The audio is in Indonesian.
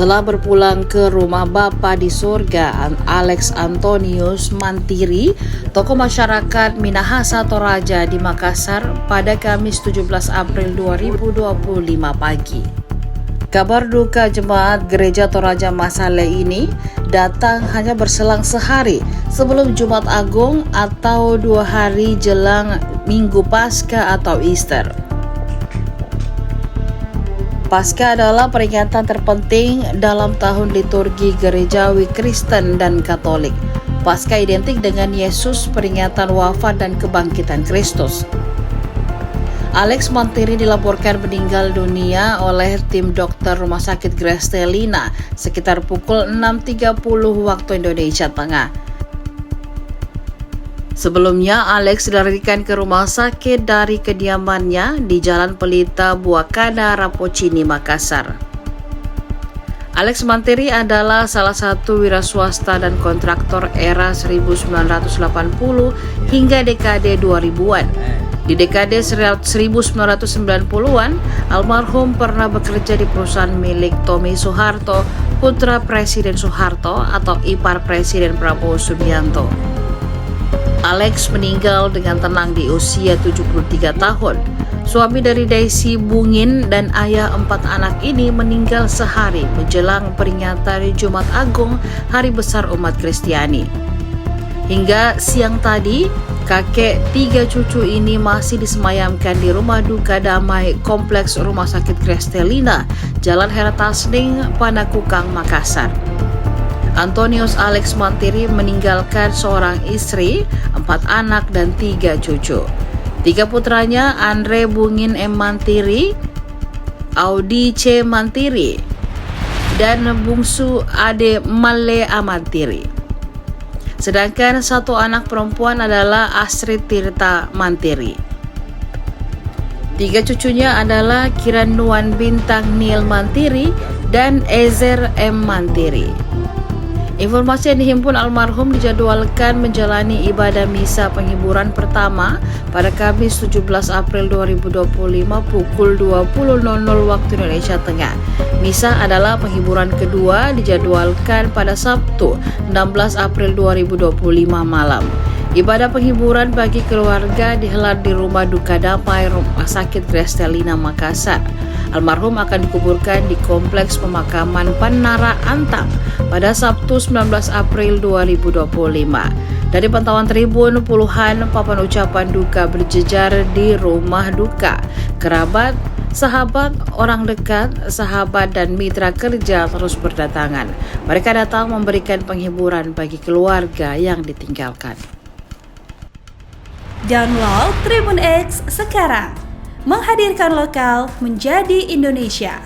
telah berpulang ke rumah Bapa di Surga Alex Antonius Mantiri, tokoh masyarakat Minahasa Toraja di Makassar pada Kamis 17 April 2025 pagi. Kabar duka jemaat Gereja Toraja Masale ini datang hanya berselang sehari sebelum Jumat Agung atau 2 hari jelang Minggu Paskah atau Easter. Paskah adalah peringatan terpenting dalam tahun liturgi gerejawi Kristen dan Katolik. Paskah identik dengan Yesus, peringatan wafat dan kebangkitan Kristus. Alex Mantiri dilaporkan meninggal dunia oleh tim dokter Rumah Sakit Crestelina sekitar pukul 6.30 waktu Indonesia Tengah. Sebelumnya, Alex dilarikan ke rumah sakit dari kediamannya di Jalan Pelita Buakana, Rapocini, Makassar. Alex Mantiri adalah salah satu wira swasta dan kontraktor era 1980 hingga dekade 2000-an. Di dekade 1990-an, almarhum pernah bekerja di perusahaan milik Tommy Soeharto, putra Presiden Soeharto atau ipar Presiden Prabowo Subianto. Alex meninggal dengan tenang di usia 73 tahun. Suami dari Daisy Bungin dan ayah 4 anak ini meninggal sehari menjelang peringatan Jumat Agung, Hari Besar Umat Kristiani. Hingga siang tadi, kakek 3 cucu ini masih disemayamkan di rumah duka damai Kompleks Rumah Sakit Crestelina, Jalan Heratasning, Panakukang, Makassar. Antonius Alex Mantiri meninggalkan seorang istri, 4 anak dan 3 cucu. 3 putranya Andre Bungin M. Mantiri, Audi C. Mantiri, dan bungsu Ade Male Amantiri. Sedangkan 1 anak perempuan adalah Astrid Tirta Mantiri. 3 cucunya adalah Kiranuan Bintang Nil Mantiri dan Ezer M. Mantiri. Informasi yang dihimpun, almarhum dijadwalkan menjalani ibadah misa penghiburan pertama pada Kamis 17 April 2025 pukul 20.00 waktu Indonesia Tengah. Misa adalah penghiburan kedua dijadwalkan pada Sabtu 16 April 2025 malam. Ibadah penghiburan bagi keluarga dihelat di Rumah Duka Damai Rumah Sakit Crestelina, Makassar. Almarhum akan dikuburkan di Kompleks Pemakaman Panara Antang pada Sabtu 19 April 2025. Dari pantauan tribun, puluhan papan ucapan duka berjejer di rumah duka. Kerabat, sahabat, orang dekat, sahabat dan mitra kerja terus berdatangan. Mereka datang memberikan penghiburan bagi keluarga yang ditinggalkan. Download Tribun X sekarang, menghadirkan lokal menjadi Indonesia.